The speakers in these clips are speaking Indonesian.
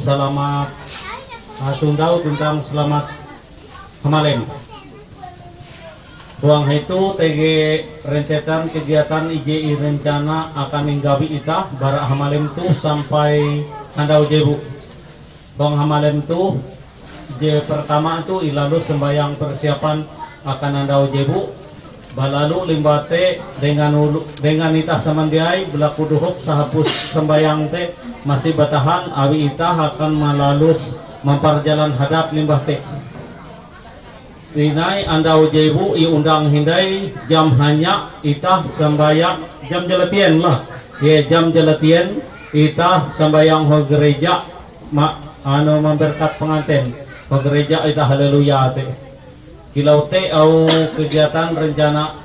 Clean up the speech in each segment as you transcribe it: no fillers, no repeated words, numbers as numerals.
Selamat Sundau tentang selamat Hamalem. Ruang itu TG rencetan kegiatan IJI rencana akan menggawi itah barak Hamalem tu sampai handau jebu. Ruang Hamalem tu pertama tu ilalu sembayang persiapan akan handau jebu. Balalu limbate dengan itah samandiai berlaku duhuk sahapus sembayang te masih batahan awi itah akan melalus memperjalan hadap limbah te. Dinai andau jebu iundang hindai jam hanya itah sembayang jam jelatian lah. Ya jam jelatian itah sembayang ho gereja memberkat pengantin. Ho gereja itah haleluya te. Kilau te au kegiatan rencana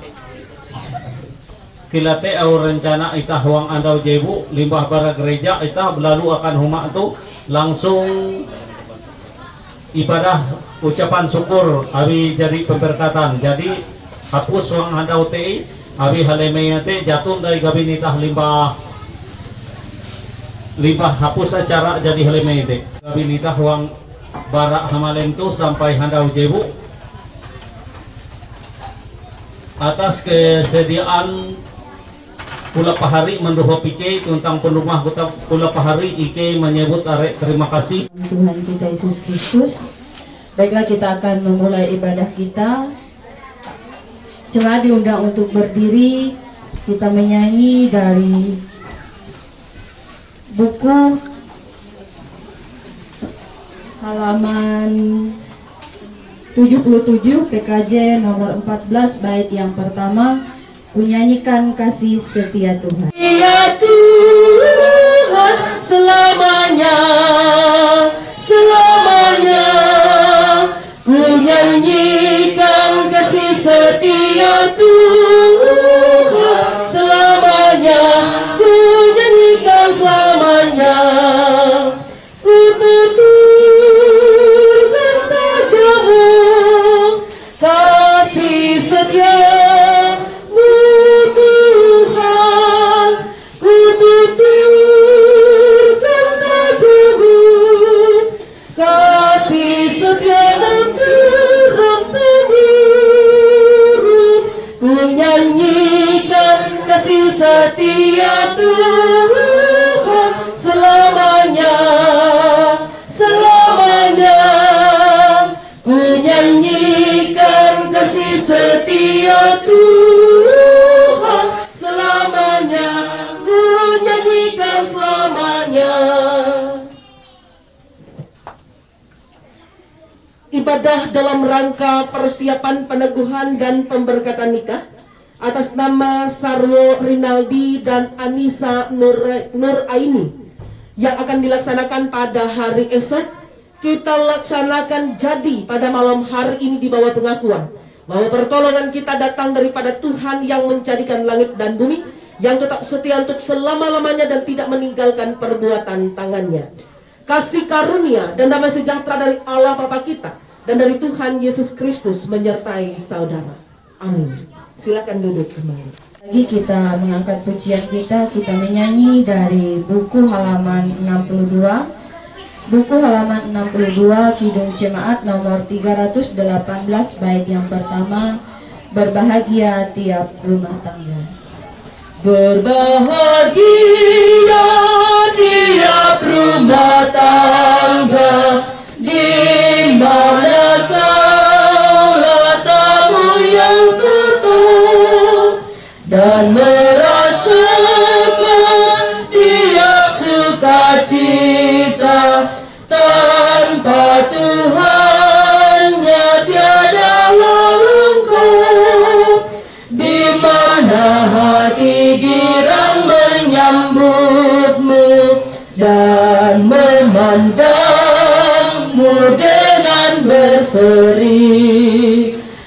kilate au rencana itah huang andau jebu limbah bara gereja itah berlalu akan huma tu langsung ibadah ucapan syukur awi jadi pemberkatan. Jadi hapus huang andau te awi halemenya te jatun dari gabin itah limbah hapus acara jadi halemenya te gabin itah huang bara Hamalem tu sampai handau jebu atas kesediaan pula pahari mendoho pike tentang penumah pula pahari ike menyebut arek terima kasih Tuhan kita Yesus Kristus. Baiklah, kita akan memulai ibadah kita. Coba diundang untuk berdiri, kita menyanyi dari buku halaman 77 PKJ nomor 14 bait yang pertama, menyanyikan kasih setia Tuhan. Ya Tuhan selamanya, selamanya ku nyanyikan kasih setia Tuhan selamanya, ku nyanyikan selamanya, ku tuturkan tajamu kasih setia setia Tuhan selamanya, selamanya ku nyanyikan kasih setia Tuhan selamanya, ku nyanyikan selamanya. Ibadah dalam rangka persiapan peneguhan dan pemberkatan nikah atas nama Sarwo Rinaldi dan Anissa Nur Aini yang akan dilaksanakan pada hari esok, kita laksanakan jadi pada malam hari ini di bawah pengakuan bahwa pertolongan kita datang daripada Tuhan yang menjadikan langit dan bumi, yang tetap setia untuk selama-lamanya dan tidak meninggalkan perbuatan tangannya. Kasih karunia dan damai sejahtera dari Allah Bapa kita dan dari Tuhan Yesus Kristus menyertai saudara. Amin. Silakan duduk kembali. Lagi kita mengangkat pujian kita menyanyi dari buku halaman 62. Buku halaman 62 Kidung Jemaat nomor 318 bait yang pertama, berbahagia tiap rumah tangga. Berbahagia tiap rumah tangga di mana kaulah tamu yang dan merasakan tiap sukacita tanpa Tuhannya tiada lengkap, di mana Pada hati girang menyambutmu dan memandangmu dengan berseri.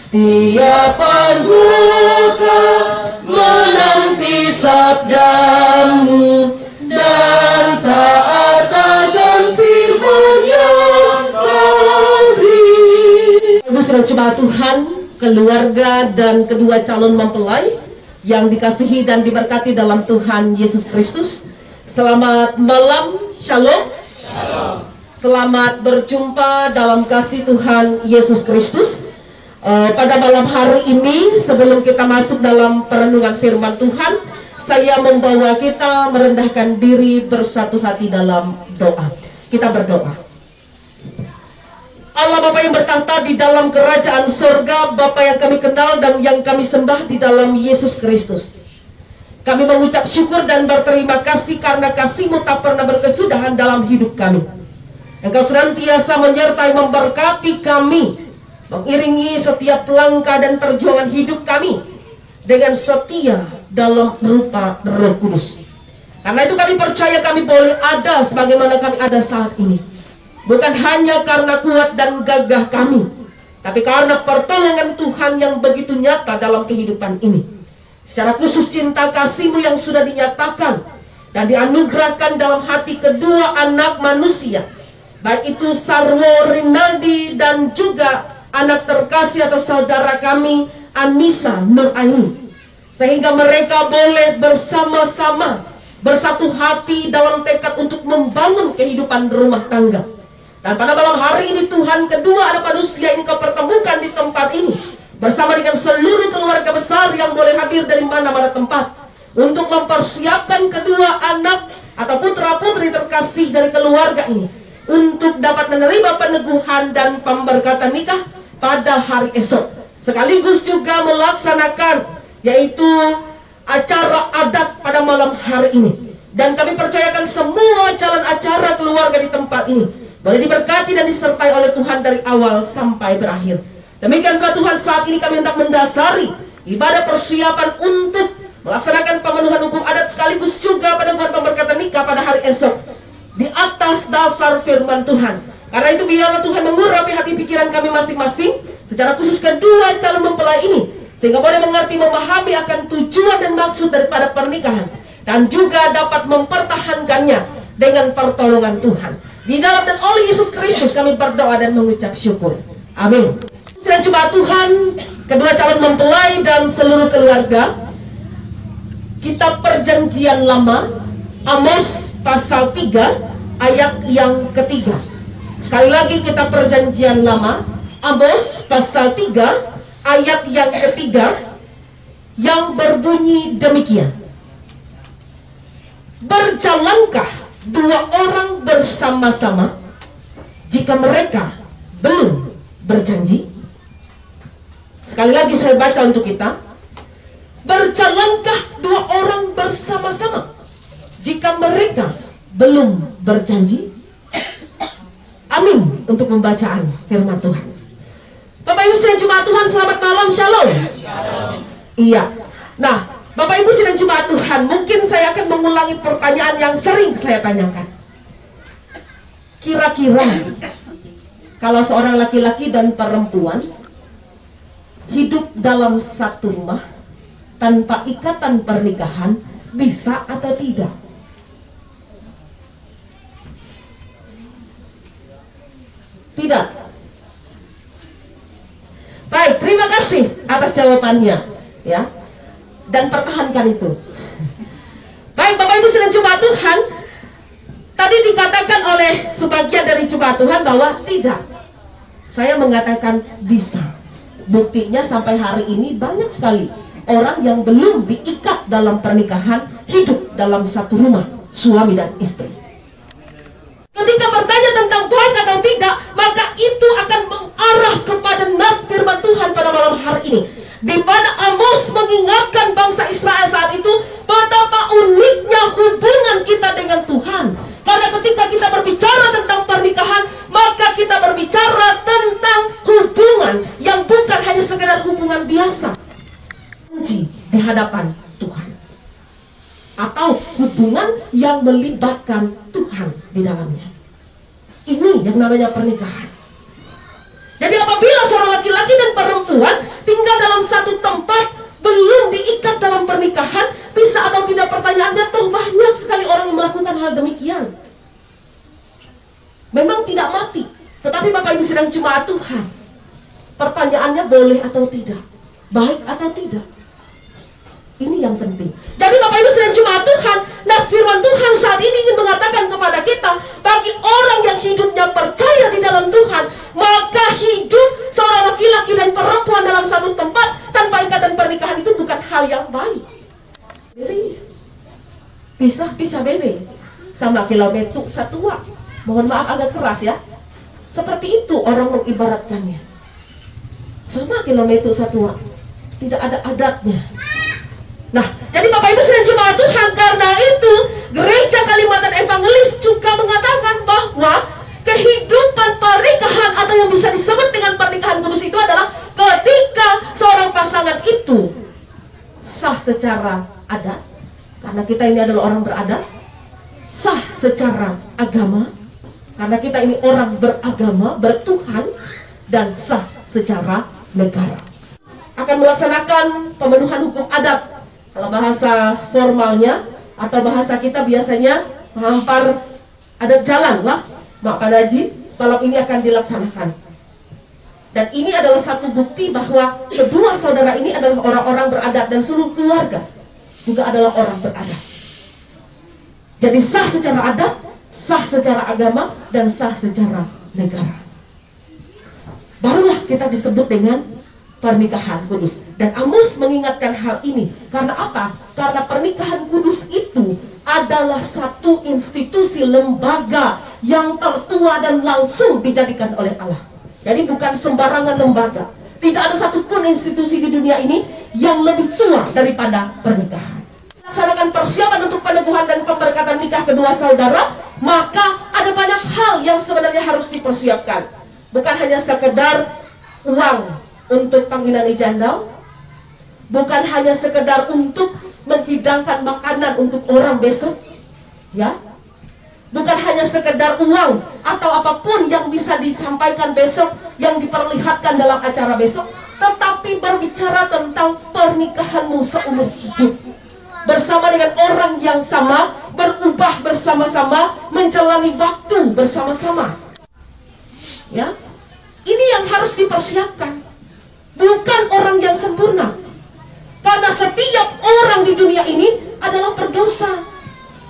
Tiap anggota menanti sabdamu dan taat akan firman yang tadi. Ibu saudara jemaat Tuhan, keluarga dan kedua calon mempelai yang dikasihi dan diberkati dalam Tuhan Yesus Kristus, selamat malam, shalom. Selamat berjumpa dalam kasih Tuhan Yesus Kristus. Pada malam hari ini, sebelum kita masuk dalam perenungan firman Tuhan, saya membawa kita merendahkan diri bersatu hati dalam doa. Kita berdoa. Allah Bapa yang bertahta di dalam kerajaan surga, Bapa yang kami kenal dan yang kami sembah di dalam Yesus Kristus. Kami mengucap syukur dan berterima kasih karena kasih-Mu tak pernah berkesudahan dalam hidup kami. Engkau senantiasa menyertai memberkati kami, mengiringi setiap langkah dan perjuangan hidup kami dengan setia dalam rupa Roh Kudus. Karena itu kami percaya kami boleh ada sebagaimana kami ada saat ini, bukan hanya karena kuat dan gagah kami, tapi karena pertolongan Tuhan yang begitu nyata dalam kehidupan ini. Secara khusus cinta kasih-Mu yang sudah dinyatakan dan dianugerahkan dalam hati kedua anak manusia, baik itu Sarwo Rinaldi dan juga anak terkasih atau saudara kami Anissa Nuraini, sehingga mereka boleh bersama-sama bersatu hati dalam tekad untuk membangun kehidupan rumah tangga. Dan pada malam hari ini Tuhan, kedua anak manusia ini Kau pertemukan di tempat ini bersama dengan seluruh keluarga besar yang boleh hadir dari mana-mana tempat untuk mempersiapkan kedua anak atau putra-putri terkasih dari keluarga ini untuk dapat menerima peneguhan dan pemberkatan nikah pada hari esok, sekaligus juga melaksanakan yaitu acara adat pada malam hari ini. Dan kami percayakan semua jalan acara keluarga di tempat ini boleh diberkati dan disertai oleh Tuhan dari awal sampai berakhir. Demikian pula Tuhan, saat ini kami hendak mendasari ibadah persiapan untuk melaksanakan pemenuhan hukum adat sekaligus juga peneguhan pemberkatan nikah pada hari esok di atas dasar firman Tuhan. Karena itu biarlah Tuhan mengurapi hati pikiran kami masing-masing, secara khusus kedua calon mempelai ini, sehingga boleh mengerti, memahami akan tujuan dan maksud daripada pernikahan, dan juga dapat mempertahankannya dengan pertolongan Tuhan. Di dalam dan oleh Yesus Kristus kami berdoa dan mengucap syukur. Amin. Sedang jemaat Tuhan, kedua calon mempelai dan seluruh keluarga, kitab Perjanjian Lama, Amos pasal 3 ayat yang ketiga. Sekali lagi, kitab Perjanjian Lama, Amos pasal 3 ayat yang ketiga, yang berbunyi demikian. Berjalankah dua orang bersama-sama jika mereka belum berjanji? Sekali lagi saya baca untuk kita. Berjalankah dua orang bersama-sama jika mereka belum berjanji? Amin untuk pembacaan firman Tuhan. Bapak Ibu sidang jemaat Tuhan, selamat malam, shalom. Iya. Nah, Bapak Ibu sidang jemaat Tuhan, mungkin saya akan mengulangi pertanyaan yang sering saya tanyakan. Kira-kira kalau seorang laki-laki dan perempuan hidup dalam satu rumah tanpa ikatan pernikahan, bisa atau tidak? Tidak. Baik, terima kasih atas jawabannya, ya. Dan pertahankan itu. Baik, Bapak Ibu sidang jemaat Tuhan, tadi dikatakan oleh sebagian dari jemaat Tuhan bahwa tidak. Saya mengatakan bisa. Buktinya sampai hari ini banyak sekali orang yang belum diikat dalam pernikahan, hidup dalam satu rumah, suami dan istri. Ketika bertanya tentang baik atau tidak, maka itu akan mengarah kepada nas firman Tuhan pada malam hari ini, di mana Amos mengingatkan bangsa Israel saat itu betapa uniknya hubungan kita dengan Tuhan. Karena ketika kita berbicara tentang pernikahan, maka kita berbicara tentang hubungan yang bukan hanya sekedar hubungan biasa. di hadapan Tuhan, atau hubungan yang melibatkan Tuhan di dalamnya. Ini yang namanya pernikahan. Jadi apabila seorang laki-laki dan perempuan tinggal dalam satu tempat, belum diikat dalam pernikahan, bisa atau tidak pertanyaannya, toh banyak sekali orang yang melakukan hal demikian. Memang tidak mati, tetapi Bapak Ibu sedang jemaat Tuhan, pertanyaannya boleh atau tidak, baik atau tidak. Ini yang penting. Jadi Bapak Ibu sedang jemaat Tuhan, nah firman Tuhan saat ini ingin mengatakan kepada kita, bagi orang yang hidupnya percaya di dalam Tuhan, maka hidup seorang laki-laki dan perempuan dalam satu tempat tanpa ikatan pernikahan itu bukan hal yang baik. Jadi pisah bebe sama kilometer satua. Mohon maaf agak keras ya. Seperti itu orang mengibaratkannya. Sama kilometer satua, tidak ada adatnya. Nah, jadi Bapak Ibu sedang jemaat Tuhan, karena itu Gereja Kalimantan Evangelis juga mengatakan bahwa kehidupan pernikahan atau yang bisa disebut dengan pernikahan kudus itu adalah ketika seorang pasangan itu sah secara adat, karena kita ini adalah orang beradat, sah secara agama, karena kita ini orang beragama, bertuhan, dan sah secara negara. Akan melaksanakan pemenuhan hukum adat. Kalau bahasa formalnya atau bahasa kita biasanya menghampar adat jalan lah, maka haji malam ini akan dilaksanakan. Dan ini adalah satu bukti bahwa kedua saudara ini adalah orang-orang beradat dan seluruh keluarga juga adalah orang beradat. Jadi sah secara adat, sah secara agama, dan sah secara negara. Barulah kita disebut dengan pernikahan kudus. Dan Amos mengingatkan hal ini. Karena apa? Karena pernikahan kudus itu adalah satu institusi lembaga yang tertua dan langsung dijadikan oleh Allah. Jadi bukan sembarangan lembaga. Tidak ada satupun institusi di dunia ini yang lebih tua daripada pernikahan. Laksanakan persiapan untuk peneguhan dan pemberkatan nikah kedua saudara, maka ada banyak hal yang sebenarnya harus dipersiapkan. Bukan hanya sekedar uang untuk panggilan ijandau, bukan hanya sekedar untuk menghidangkan makanan untuk orang besok, ya, bukan hanya sekedar uang atau apapun yang bisa disampaikan besok, yang diperlihatkan dalam acara besok, tetapi berbicara tentang pernikahanmu seumur hidup, bersama dengan orang yang sama, berubah bersama-sama, menjalani waktu bersama-sama, ya. Ini yang harus dipersiapkan. Bukan orang yang sempurna, karena setiap orang di dunia ini adalah berdosa.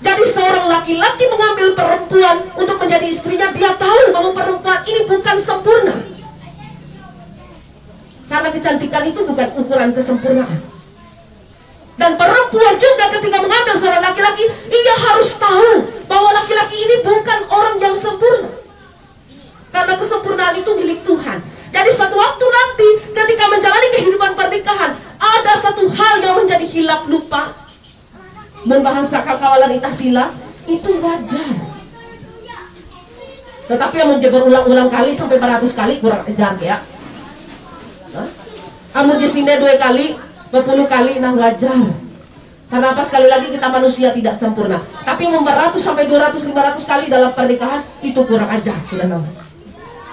Jadi seorang laki-laki mengambil perempuan untuk menjadi istrinya, dia tahu bahwa perempuan ini bukan sempurna, karena kecantikan itu bukan ukuran kesempurnaan. Dan perempuan juga ketika mengambil seorang laki-laki, ia harus tahu bahwa laki-laki ini bukan orang yang sempurna, karena kesempurnaan itu milik Tuhan. Jadi suatu waktu nanti ketika menjalani kehidupan pernikahan, ada satu hal yang menjadi hilap lupa. Membahasa kakawalan itasila itu wajar. Tetapi yang menjebur ulang-ulang kali sampai 400 kali kurang ajar ya. Amun jesine 2 kali, 20 kali nah wajar. Karena apa? Sekali lagi kita manusia tidak sempurna. Tapi 400 sampai 200, 500 kali dalam pernikahan itu kurang ajar sudah namanya.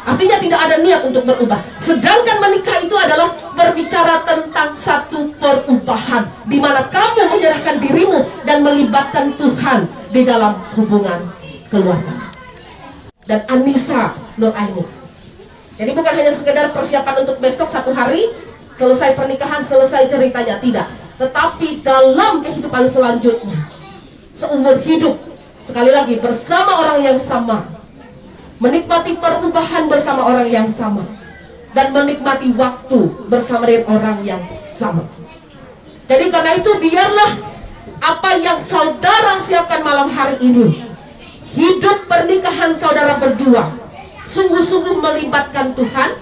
Artinya tidak ada niat untuk berubah. Sedangkan menikah itu adalah berbicara tentang satu perubahan, di mana kamu menyerahkan dirimu dan melibatkan Tuhan di dalam hubungan keluarga. Dan Anissa Nur Aini. Jadi bukan hanya sekedar persiapan untuk besok 1 hari, selesai pernikahan, selesai ceritanya, tidak. Tetapi dalam kehidupan selanjutnya, seumur hidup, sekali lagi bersama orang yang sama, menikmati perubahan bersama orang yang sama, dan menikmati waktu bersama dengan orang yang sama. Jadi karena itu biarlah apa yang saudara siapkan malam hari ini, hidup pernikahan saudara berdua sungguh-sungguh melibatkan Tuhan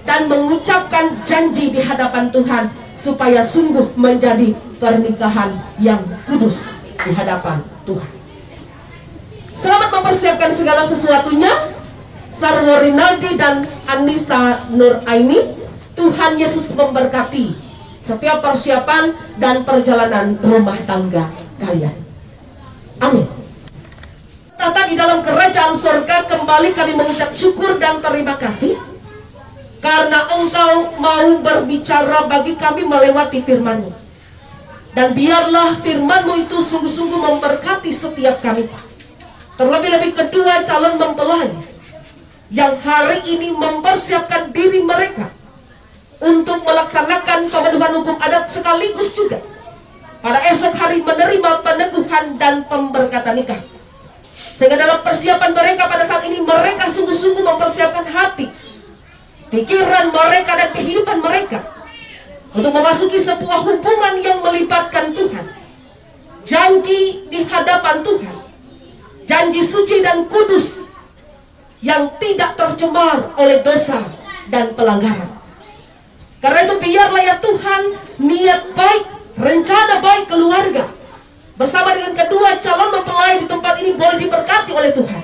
dan mengucapkan janji di hadapan Tuhan supaya sungguh menjadi pernikahan yang kudus di hadapan Tuhan. Selamat mempersiapkan segala sesuatunya. Sarwo Rinaldi dan Anissa Nur Aini, Tuhan Yesus memberkati setiap persiapan dan perjalanan rumah tangga kalian. Amin. Tata di dalam kerajaan sorga, kembali kami mengucap syukur dan terima kasih karena Engkau mau berbicara bagi kami melewati firman-Mu. Dan biarlah firman-Mu itu sungguh-sungguh memberkati setiap kami. Terlebih-lebih kedua calon mempelai yang hari ini mempersiapkan diri mereka untuk melaksanakan pemenuhan hukum adat, sekaligus juga pada esok hari menerima peneguhan dan pemberkatan nikah. Sehingga dalam persiapan mereka pada saat ini, mereka sungguh-sungguh mempersiapkan hati, pikiran mereka dan kehidupan mereka untuk memasuki sebuah hubungan yang melibatkan Tuhan. Janji di hadapan Tuhan, janji suci dan kudus yang tidak tercemar oleh dosa dan pelanggaran. Karena itu biarlah ya Tuhan, niat baik, rencana baik keluarga bersama dengan kedua calon mempelai di tempat ini boleh diberkati oleh Tuhan.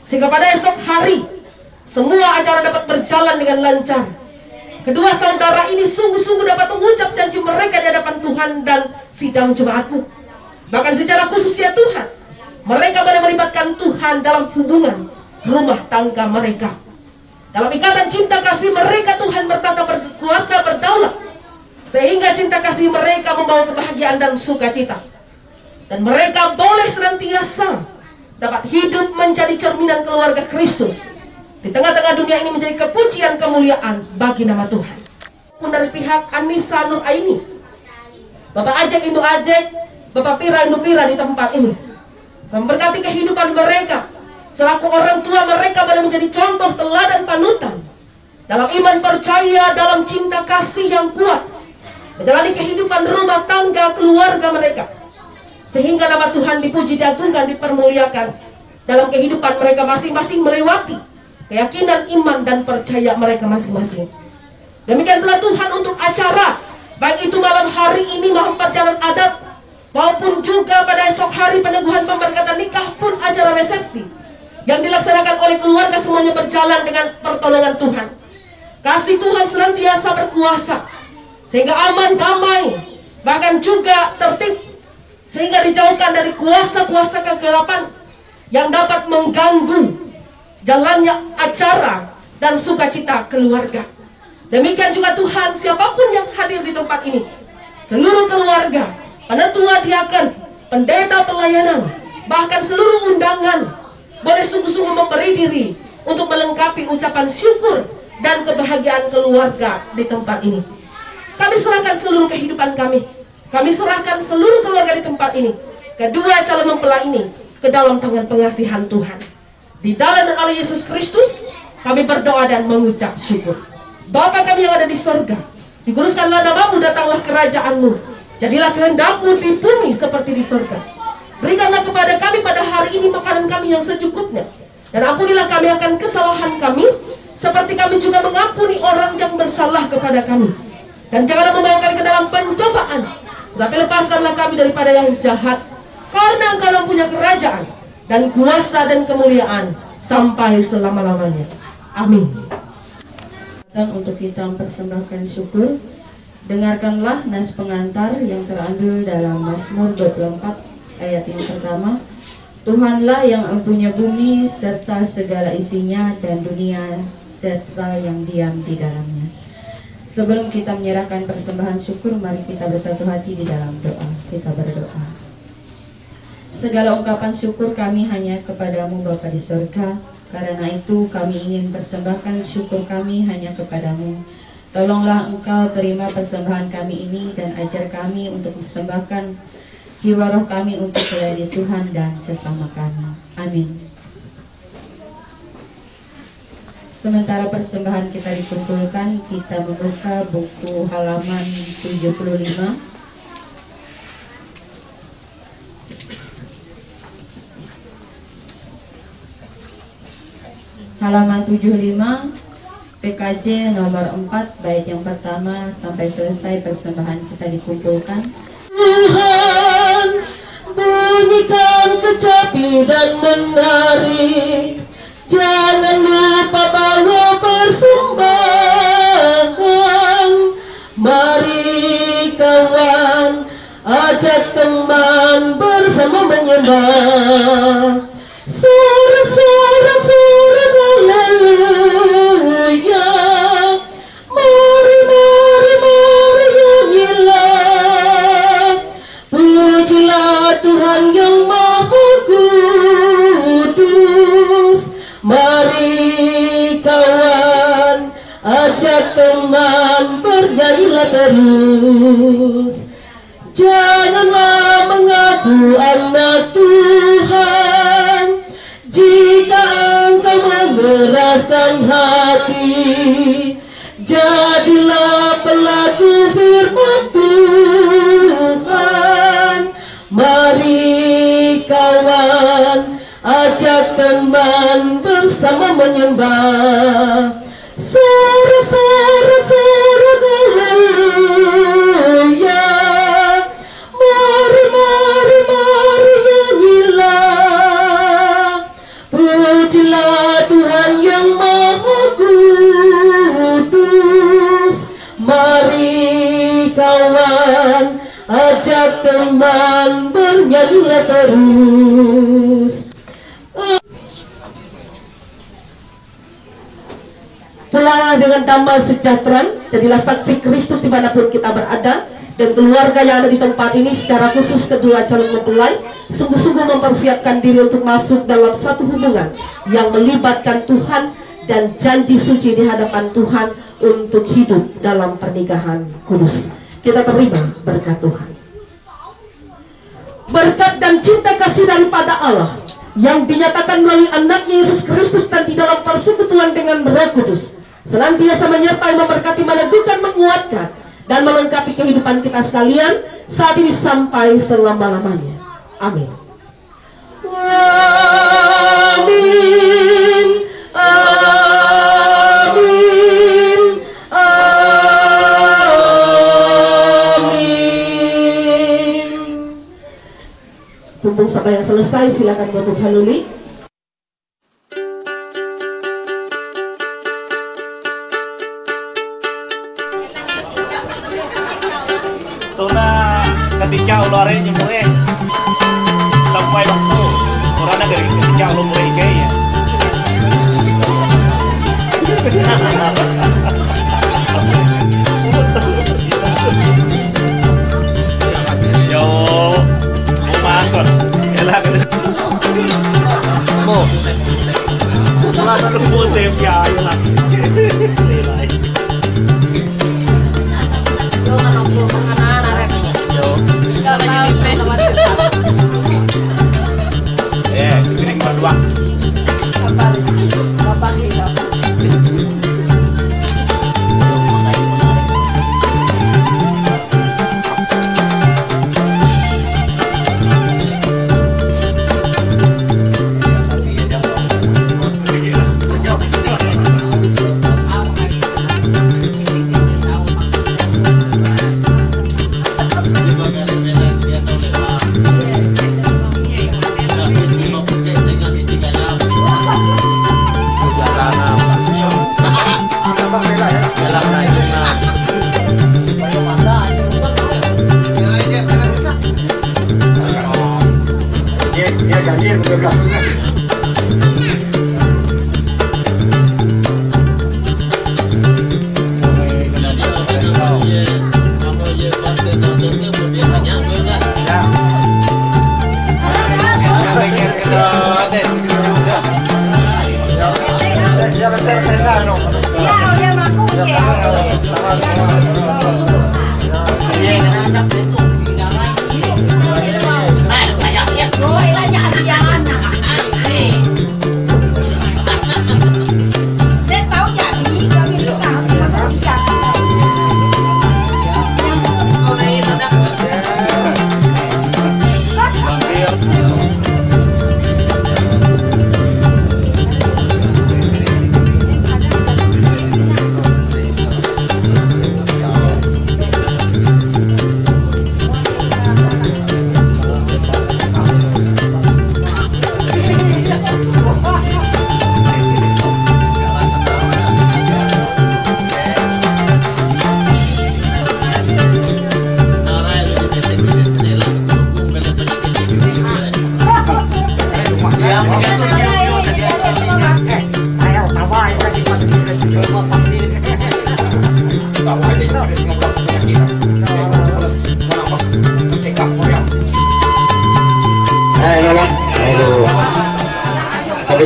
Sehingga pada esok hari semua acara dapat berjalan dengan lancar. Kedua saudara ini sungguh-sungguh dapat mengucap janji mereka di hadapan Tuhan dan sidang jemaat-Mu. Bahkan secara khusus ya Tuhan, mereka boleh melibatkan Tuhan dalam hubungan rumah tangga mereka. Dalam ikatan cinta kasih mereka, Tuhan bertata, berkuasa, berdaulat, sehingga cinta kasih mereka membawa kebahagiaan dan sukacita. Dan mereka boleh senantiasa dapat hidup menjadi cerminan keluarga Kristus di tengah-tengah dunia ini, menjadi kepujian kemuliaan bagi nama Tuhan. Pun dari pihak Anissa Nur Aini, Bapak Ajek Indu Ajek, Bapak Pira Indu Pira di tempat ini, memberkati kehidupan mereka. Selaku orang tua, mereka boleh menjadi contoh, teladan, panutan dalam iman, percaya, dalam cinta kasih yang kuat, menjalani kehidupan rumah tangga keluarga mereka, sehingga nama Tuhan dipuji, diagungkan, dipermuliakan dalam kehidupan mereka masing-masing, melewati keyakinan, iman, dan percaya mereka masing-masing. Demikian pula Tuhan untuk acara, baik itu malam hari ini malam perjalanan adat, maupun juga pada esok hari peneguhan pemberkatan nikah, pun acara resepsi yang dilaksanakan oleh keluarga, semuanya berjalan dengan pertolongan Tuhan. Kasih Tuhan senantiasa berkuasa, sehingga aman, damai, bahkan juga tertib, sehingga dijauhkan dari kuasa-kuasa kegelapan yang dapat mengganggu jalannya acara dan sukacita keluarga. Demikian juga Tuhan, siapapun yang hadir di tempat ini, seluruh keluarga, penetua diaken, pendeta pelayanan, bahkan seluruh undangan, boleh sungguh-sungguh memberi diri untuk melengkapi ucapan syukur dan kebahagiaan keluarga di tempat ini. Kami serahkan seluruh kehidupan kami, kami serahkan seluruh keluarga di tempat ini, kedua calon mempelai ini, ke dalam tangan pengasihan Tuhan. Di dalam nama Yesus Kristus kami berdoa dan mengucap syukur. Bapa kami yang ada di sorga, dikuduskanlah namamu, datanglah kerajaan-Mu, jadilah kehendak-Mu di bumi seperti di sorga. Berikanlah kepada kami pada hari ini makanan kami yang secukupnya, dan ampunilah kami akan kesalahan kami, seperti kami juga mengampuni orang yang bersalah kepada kami. Dan janganlah membawa kami ke dalam pencobaan, tetapi lepaskanlah kami daripada yang jahat, karena Engkau yang punya kerajaan dan kuasa dan kemuliaan sampai selama-lamanya. Amin. Dan untuk kita mempersembahkan syukur, dengarkanlah nas pengantar yang terambil dalam Mazmur 24 ayat yang pertama. Tuhanlah yang empunya bumi serta segala isinya, dan dunia serta yang diam di dalamnya. Sebelum kita menyerahkan persembahan syukur, mari kita bersatu hati di dalam doa. Kita berdoa. Segala ungkapan syukur kami hanya kepadamu Bapa di surga. Karena itu kami ingin persembahkan syukur kami hanya kepadamu. Tolonglah Engkau terima persembahan kami ini, dan ajar kami untuk persembahkan jiwa roh kami untuk melayani Tuhan dan sesama kami. Amin. Sementara persembahan kita dikumpulkan, kita membuka buku halaman 75. Halaman 75, PKJ nomor 4, bait yang pertama sampai selesai persembahan kita dikumpulkan. Tuhan, bunyikan kecapi dan menari, jangan lupa bawa persembahan. Mari ajak teman bersama menyembah. Sorak-sorak haleluya. Mari nyanyilah. Pujilah Tuhan yang Maha Kudus. Mari kawan, ajak teman bernyanyilah terus. Janganlah mengaku anak Tuhan jika engkau mengeraskan hati. Jadilah pelaku firman Tuhan. Mari kawan, ajak teman bersama menyembah. Sorak-sorak haleluya. Mari nyanyilah. Pujilah Tuhan yang Maha Kudus. Mari kawan, ajak teman bernyanyilah terus. Pulanglah dengan damai sejahtera, jadilah saksi Kristus dimanapun kita berada. Dan keluarga yang ada di tempat ini, secara khusus kedua calon mempelai, sungguh-sungguh mempersiapkan diri untuk masuk dalam satu hubungan yang melibatkan Tuhan dan janji suci di hadapan Tuhan untuk hidup dalam pernikahan kudus. Kita terima berkat Tuhan. Berkat dan cinta kasih daripada Allah yang dinyatakan melalui anaknya Yesus Kristus dan di dalam persekutuan dengan Roh Kudus senantiasa menyertai, memberkati, meneguhkan, menguatkan dan melengkapi kehidupan kita sekalian saat ini sampai selama-lamanya. Amin. Amin. Amin. Amin. Tumpung sampai yang selesai, silakan duduk haluli. Ketika ulare nyemure sampai waktu orang negeri ketika ulare kayaknya yo mangkon elah kan mo lah tak lupa tem ya lah piring berdua. Sabar hidup.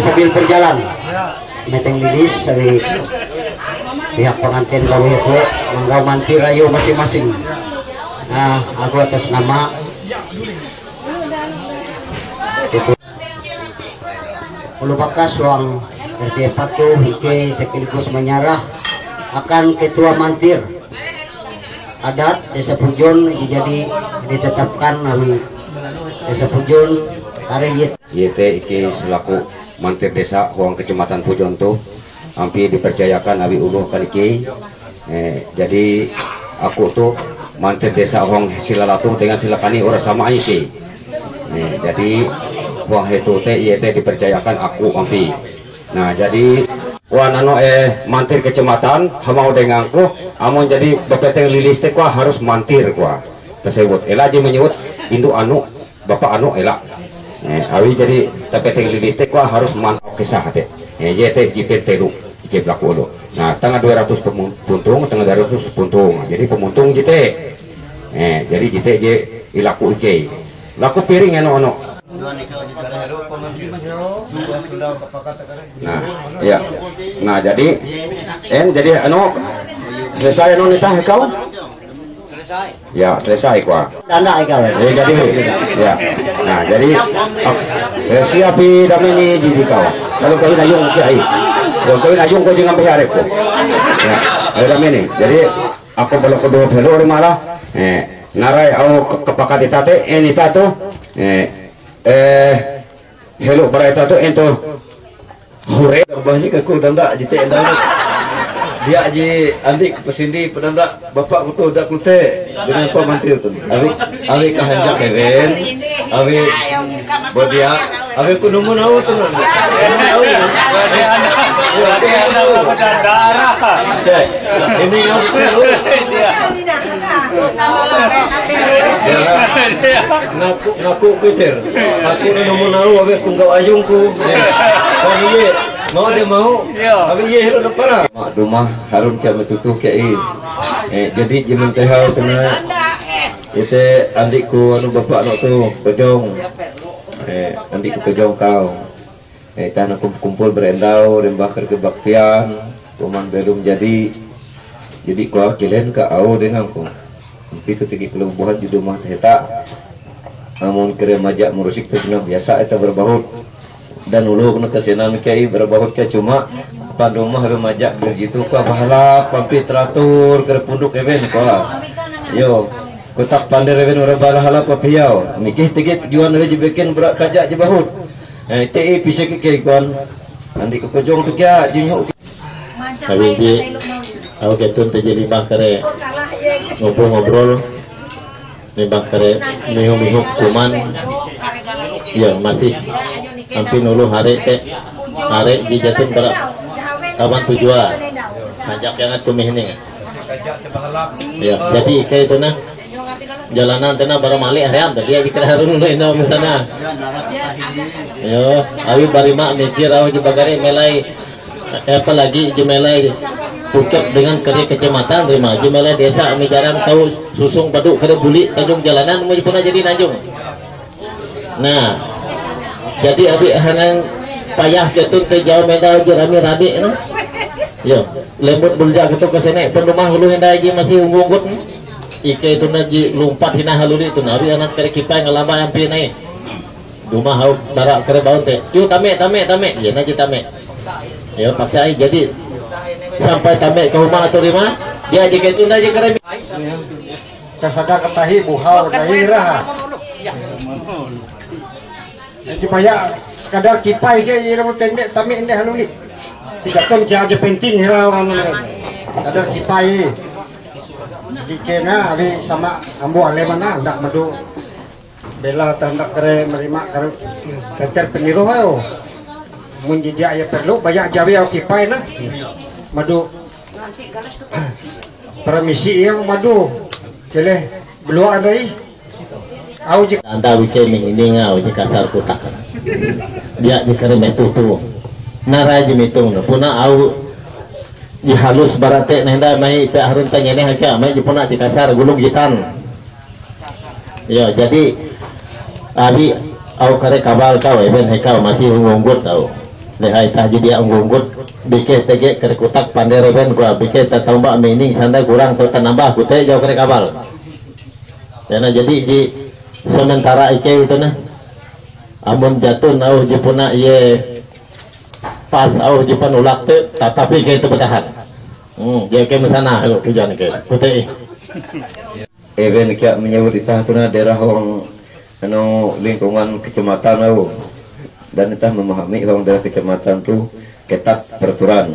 sambil berjalan meteng lilis dari pihak pengantin gawe itu menggau mantir ayo masing-masing. Nah, aku atas nama itu Ulu Bakas Wang RT 4 Hike sekaligus menyerah akan ketua mantir adat Desa Pujon jadi ditetapkan dari Desa Pujon hari YT Iki selaku mantir desa Huang Kecamatan Pujon tuh hampir dipercayakan Abi Uluh Kaliki. Jadi aku tuh mantir desa Huang Silalatu dengan Silakani orang sama Iki. Jadi Huang itu teh YT dipercayakan aku hampir. Nah jadi Wan mantir kecamatan hamau denganku amon jadi bepeteng lilis teh harus mantir tersebut ela aja menyebut induk anu bapak anu ela awi jadi bepeteng lilis teh harus mantir kisah teh YT jipet telu jip laku dulu. Nah tengah 200 puntung tengah 200 puntung jadi pemuntung JT jadi JT J ilaku J laku piring anu nah ya nah jadi anu selesai anu nitah kau ya selesai kuah tanda kau ya jadi ya nah jadi siapi damini jiji kau kalau kau nayung kiai kalau kau nayung kau jangan berharap kau ya ada damini jadi aku belum kedua belum malah narai aku kepakat itate nita tuh hello berita tuh ento hore banyak aku danda jite enda dia aji andik pesindi pedanda bapak kutu dak klute dengan apa mantir tuh awi kahanjak keren awi bodia awi ku nemu nau tuh ini ngaku keter aku nemu nau awi ku ngau ayungku mau dia mau tapi iya hero para mak rumah harun kami tutup kiai jadi jimen teh hal tengah itu andikku anu bapak anak tu pejong andikku pejong kau tanah kumpul berendau dan bakar kebaktian kuman belum jadi kau kalian ke au dengan ku itu tinggi kelembuhan di rumah teh tak namun kira majak merusik tu biasa itu berbahut dan ulu kena kesenam kiai berbahut ke cuma pada rumah remaja begitu kau bahala pampi teratur ke punduk even kau yo kotak pandai even orang bahala papiau mikir tiga tujuan aja bikin berak kajak je bahut te bisa kiai kawan nanti kau jong tu kia jinyo habis aku ketun terjadi bakare ngobrol limbah kare mihuk kuman ya masih hampir nulu hari di Jatim berak kawan tujuan ngajak yang tumih ini ya jadi kayak itu nah jalanan tenang barang malik hariam tadi aja kira harus nulu indah misalnya yo awi barima mikir awi jebagari melai apa lagi jemelai Pukep dengan kerja kecamatan terima jemelai desa kami jarang tahu susung paduk kada buli Tanjung jalanan mau pun jadi Tanjung. Nah jadi abi hanan payah ketun ke jauh menda aja rami nah yo lembut buljak gitu ke sini pendumah hulu hendak aja masih unggut ike itu naji lompat hina haluli itu nabi anak kere kipai ngelamba hampir naik rumah hau darak kere baun teh yuk tame ya naji tame yo paksa jadi sampai tame ke rumah atau lima dia aja gitu naji kere sasada ketahi buhau daerah jadi banyak sekadar kipai ke ia mau tendek tame ende haluli tidak ton kia aja penting hela orang kadar kipai dikena abi sama ambo ale mana ndak madu bela tandak kere merima karo kantor peniru hayo mun jejak ya perlu banyak jawi au kipai nah madu permisi yang madu keleh belum ada au je anda weekend ini ngau je kasar kotak dia je kare metu tu naraji mitung puna au di halus barate nenda mai pe harun tanya ni hakya mai je puna je kasar gulung gitan ya jadi abi au kare kabal kau even hekau masih ngunggut tau lehai tah jadi unggunggut bike tege kerekutak pandereben gua bike tatambah mining sandai kurang tuh tanambah kute jauh kerek abal karena jadi di sementara ike itu nah amun jatuh nauh jepuna ye pas auh jepan ulak teh tapi ike itu bertahan dia ke mesana lo tujuan ke kute event kia menyebut itah tuna daerah wong anu lingkungan kecamatan au dan kita memahami orang daerah kecamatan tu ketat peraturan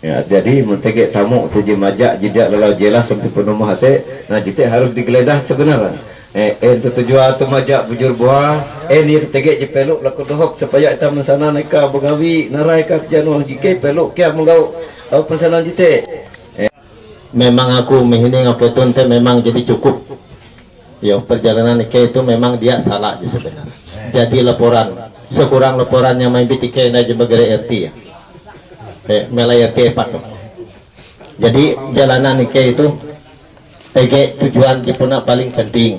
ya, jadi mentege tamu tujuh majak jeda lalau jelas sampai penuh mahate nah jite harus digeledah sebenarnya itu tujuan tu majak bujur buah ni tege jepeluk laku dohok supaya kita mensana neka bengawi narai ka januang jike peluk kia menggau pensanan jite memang aku menghining aku teh memang jadi cukup ya perjalanan ke itu memang dia salah aja sebenarnya jadi laporan sekurang laporannya main BTK aja bagere RT ya melai RT 4 jadi jalanan ke itu PG tujuan jepuna paling penting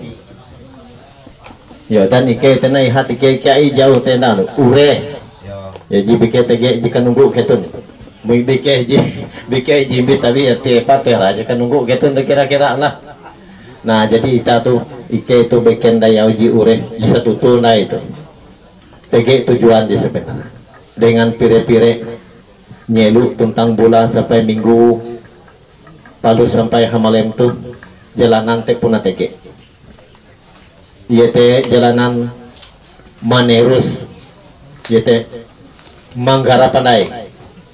ya dan ike tenai hati ke kiai jauh tenan ure ya jadi BK TG jika nunggu ketun BK jimbi tapi RT 4 ya aja kan nunggu ketun kira-kira lah. Nah jadi kita tuh ike itu bikin daya uji ure bisa tutul nah itu PG tujuan di sebenarnya dengan pire-pire nyelu tentang bulan sampai minggu lalu sampai hamalem tuh jalanan teh puna TG iya teh jalanan manerus iya teh manggara pandai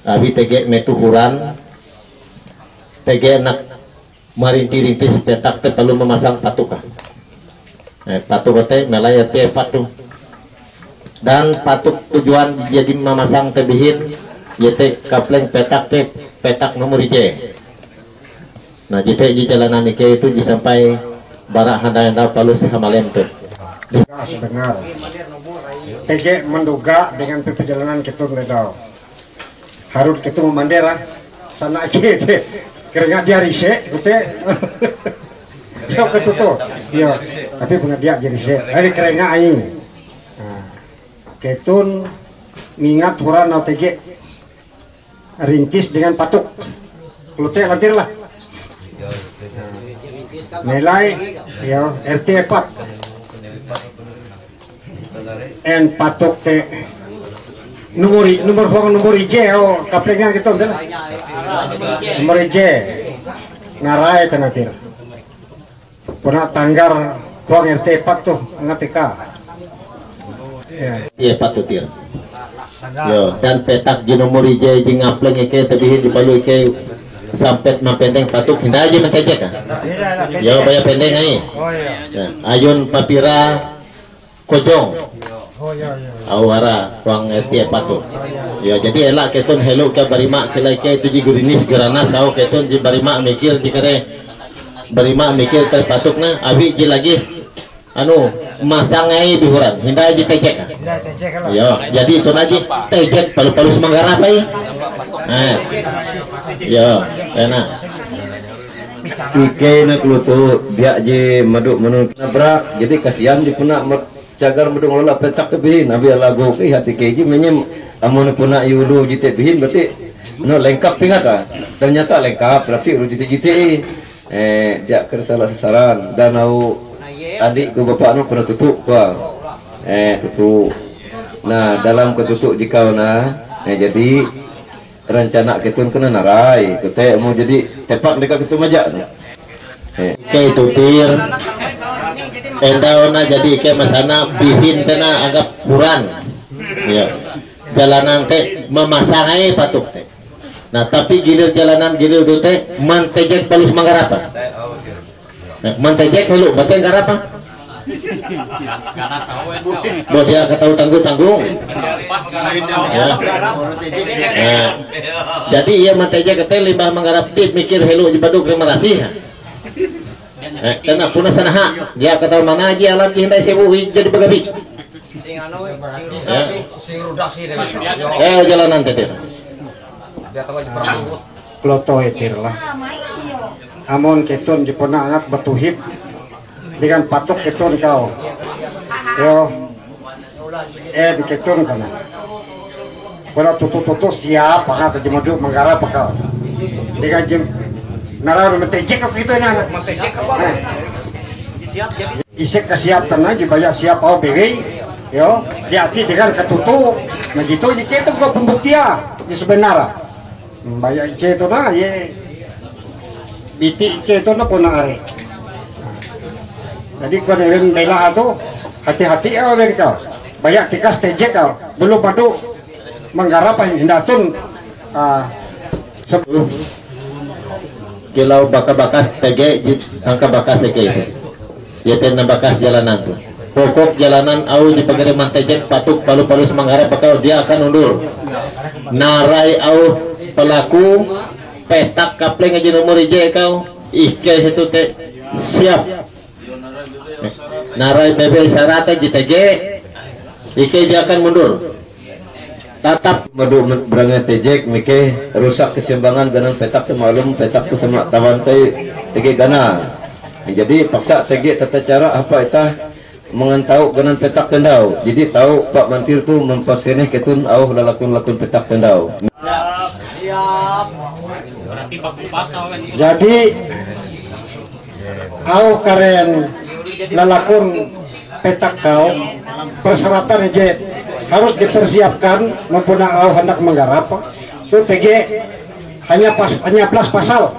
abi TG metuhuran TG enak marinti-rintis petak teh perlu memasang patukah patuk teh melaya teh patuk dan patuk tujuan jadi memasang tebihin yaitu kapleng petak nomor J. Nah jadi di jalanan ini itu disampai barak handai-handai palus hamalem tuh sebenar TG menduga dengan perjalanan kita ngedau harus kita memandera sana gitu keringat dia risek gitu jauh ke tuh iya tapi punya dia jadi risek hari keringat aing ketun mingat huran atau TG rintis dengan patuk lute lantir lah nilai ya RT 4 en patuk teh nomor J kaplengan gitu kan nomor J ngarai tenatir pernah tanggar kuang RT 4 tuh ngatika iya patutir yo dan petak di nomor J di ngapleng ke tebihin di palu ke sampai mapendeng patuk hinda aja mentejek kan yo bayar pendeng ai ayun papira kojong awara kuang RT patuk ya jadi elak ketun hello ke barima kelai ke itu jigurinis gerana sao ketun di barima mikir jikare barima mikir ke patukna abi ji lagi anu masangai bihuran hinda aja tejek kan ya jadi itu aja tejek palu-palu semanggarap ai ya enak ike nak lutu dia je maduk menun nabrak jadi kasihan di puna cagar mudung lola petak tebihin abi lagu ke hati keji menyem amun puna yulu jite bihin berarti no lengkap pingat ternyata lengkap berarti uru jite dia kersalah sasaran dan au adik ku bapak nu pernah tutup tutup nah dalam ketutup jika jadi rencana ketun kena narai kute mau jadi tepak dekat ketu majak ke itu tir endauna jadi ke masana bihin tena anggap kurang ya jalanan teh memasang aja patuk teh nah tapi gilir jalanan gilir itu teh mantejek palus manggarapa nah mantejek helu bateng garapa buat dia ketahu tanggung ya. Nah, jadi ia mantejek teh limbah manggarap dit mikir helu di baduk terima kasih karena punah sanaha dia ketahu mana aja alat hindai sewu jadi begabi jalanan teh kloto etir lah amon ketun jepona anak batuhip dengan patok ketun kau yo ketun kana kalau tutu siap para tadi madu menggarap pakal dengan jam nara mentejek kok gitu na isek kesiap tenang dibayar siap au bewe yo diati dengan ketutu begitu jika itu gua pembuktian di sebenarnya bayar itu na ye biti itu na pun are jadi kau neren bela itu hati-hati ya mereka banyak tikas tejek kau belum madu menggarap hindatun kilau bakas tege angka bakas itu yaitu bakas jalanan tuh pokok jalanan au di pengiriman tejek patuk palu-palu semanggarap bakal dia akan undur narai au pelaku petak kapleng aja nomor ije kau ke itu teh siap narai bebe syaratnya JTG ike dia akan mundur tatap madu berangnya tejek mike rusak keseimbangan dengan petak malum petak kesama tawan tege gana jadi paksa tege tata cara apa itah mengentau dengan petak kendau jadi tahu Pak Mantir tuh memperseneh ketun au lalakun petak kendau jadi au karen lalakun petak kau persyaratan aja harus dipersiapkan mempunyai au hendak menggarap itu TG hanya plus pasal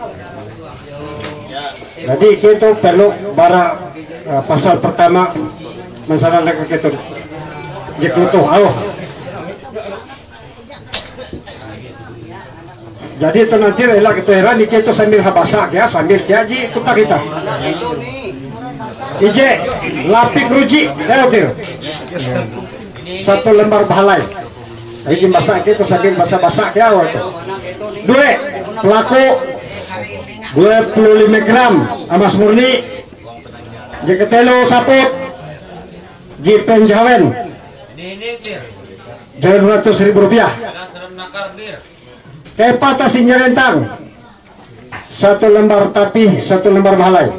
jadi itu perlu bara pasal pertama masalah itu dikelutuh au jadi itu nanti rela gitu heran itu sambil habasa ya sambil kiaji kita ije lapik ruji leotir satu lembar bahalai ini masak itu sambil masak ya waktu dua pelaku 25 gram emas murni jeketelo saput jipen jawen jawen 200.000 rupiah kepat asinnya rentang satu lembar tapi satu lembar bahalai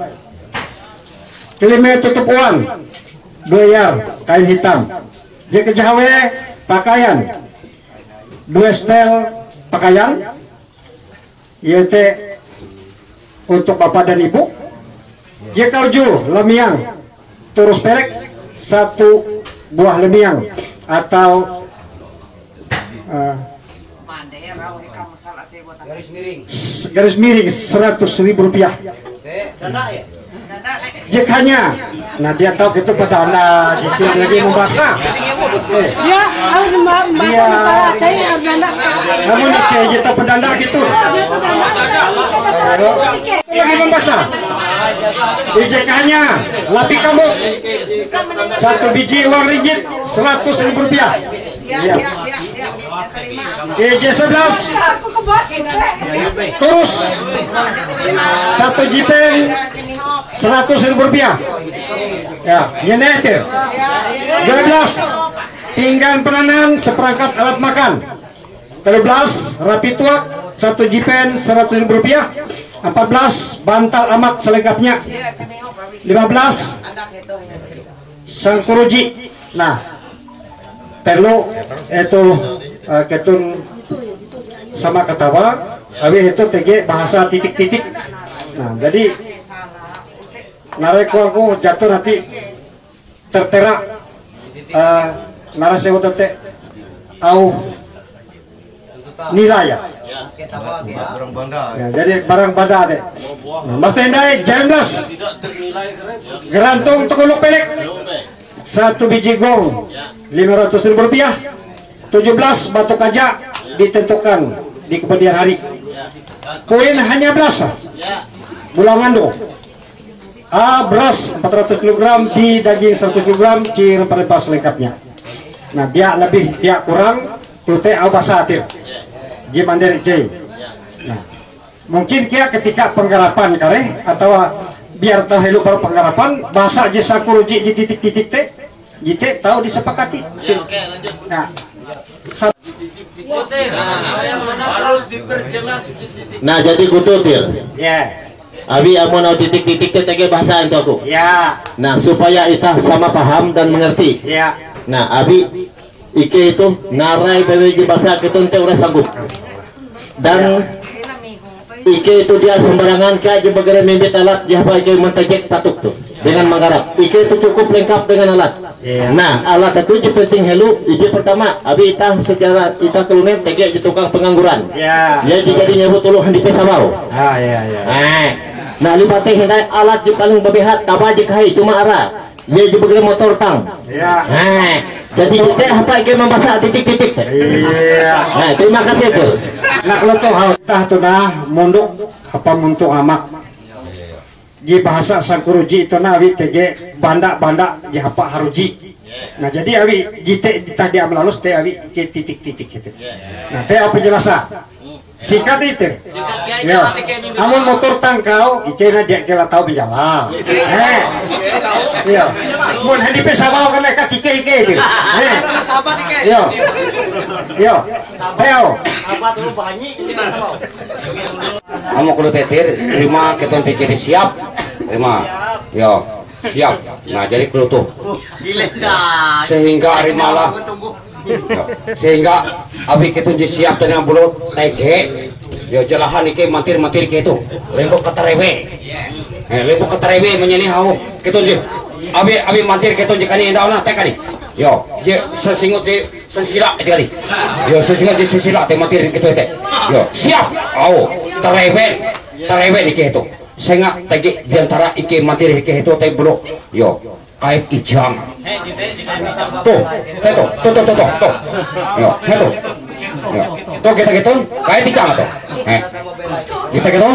kelima tutup uang 2 yar kain hitam jika jawe pakaian 2 setel pakaian yaitu untuk bapak dan ibu jika uju lemiang turus pelek 1 buah lemiang atau garis miring 100.000 rupiah jekanya nah dia tahu gitu pada anda jika lagi membasah ya kamu nak kita pedanda gitu lagi membasah jekanya lapi kamu 1 biji uang ringgit 100.000 rupiah ya EJ11 terus 1 jipen 100.000 rupiah ya nyenetir 12 pinggan penanan seperangkat alat makan 13 rapi tuak 1 jipen 100.000 rupiah 14 bantal amak selengkapnya 15 sangkuruji nah perlu itu ketun sama ketawa habis itu TG bahasa titik-titik nah jadi nareko aku jatuh nanti tertera narasi tete au nilai ya jadi barang banda deh mas tendai jam 11 gerantung tekuluk pelek 1 biji gong 500.000 rupiah 17 batu kaca ditentukan di kemudian hari koin hanya belas bulangan beras 400 kg di daging 100 kg ci rempah-rempah selengkapnya nah dia lebih dia kurang tute abasatir jimandir J nah mungkin kia ketika penggarapan kare atau biar tahu heluk baru penggarapan bahasa jasa kuruji di titik-titik teh jite tahu disepakati nah harus diperjelas nah jadi kutu til ya abi amun au titik-titik teh bahasa itu aku ya nah supaya kita sama paham dan mengerti ya nah abi Ike itu narai PWJ bahasa ketun teh udah sanggup. Dan Ike itu dia sembarangan ke aja bagara mimbit alat jahpa Ike mentajek tatuk tuh dengan menggarap. Ike itu cukup lengkap dengan alat. Nah alat itu je penting helu. Ike pertama abi itah secara itah kelunet tege je tukang pengangguran. Ya jadi nyebut tuluhan di pesawau. Nah lipat teh hendak alat je paling bebehat apa je kai cuma arah. Dia je bagara motor tang. Jadi kita apa Ike membaca titik-titik. Nah terima kasih tuh. Nak lo tuh hal tah tuh nah munduk apa muntuk amak di bahasa Sangkuruji itu nah awi tege banda di apa haruji. Nah jadi awi jite tadi amelalus teh awi ke titik-titik gitu. Nah teh apa jelasan singkat itu ya amun motor tangkau ikena dia kela tahu berjalan ya mun hadi pesawat kan leka kike itu yo teo Apa dulu banyi ini pesawat. Kamu kudu tetir terima keton jadi siap terima yo siap. Nah jadi kudu tuh sehingga hari malam sehingga abi kita siap dengan bulut tege yo jelahan iki matir gitu lembok keterewe lembok keterewe menyeni hau kita abi matir kita jekani dauna teh kali yo je sesingut je sesila kali yo sesingut je sesila teh matir kita teh yo siap au terewe iki itu sehingga tege diantara iki matir iki itu teh bulut yo kait ijang tuh yo tuh kita gitu kait ijang tuh kita gitu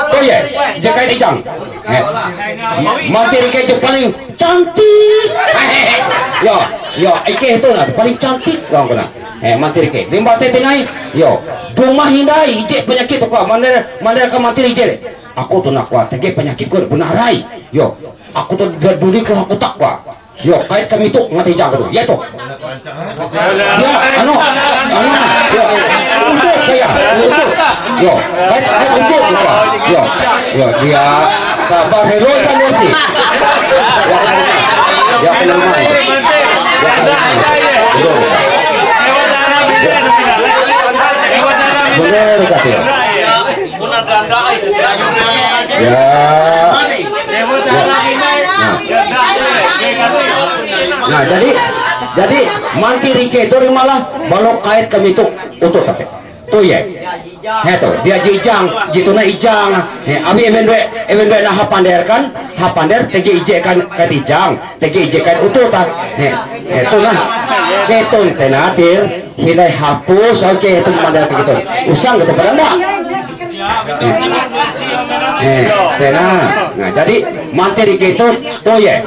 tuh ya jika kait ijang materi ke paling cantik yo ike itu lah paling cantik kau kena materi ke limbah teh naik yo rumah hindai ije penyakit apa mandar ke materi ije aku tuh nak kuat tege penyakit gue benarai yo aku tuh dulu kalau aku takwa yo kait kami tuh ngerti jago ya tuh ya anu yo untuk saya yo kait untuk yo dia sabar hero jangan sih ya kenapa benar dikasih nah jadi mantiri ke itu malah balok kait kami itu untuk tapi tuh ya itu dia jijang gitu na ijang abi emen nah hapander tege ijekan kait ijang tege ijekan utuh tak itu lah ketun tenatir hilai hapus oke itu mandar gitu usang gitu beranda nah jadi mantiri ke itu tuh ya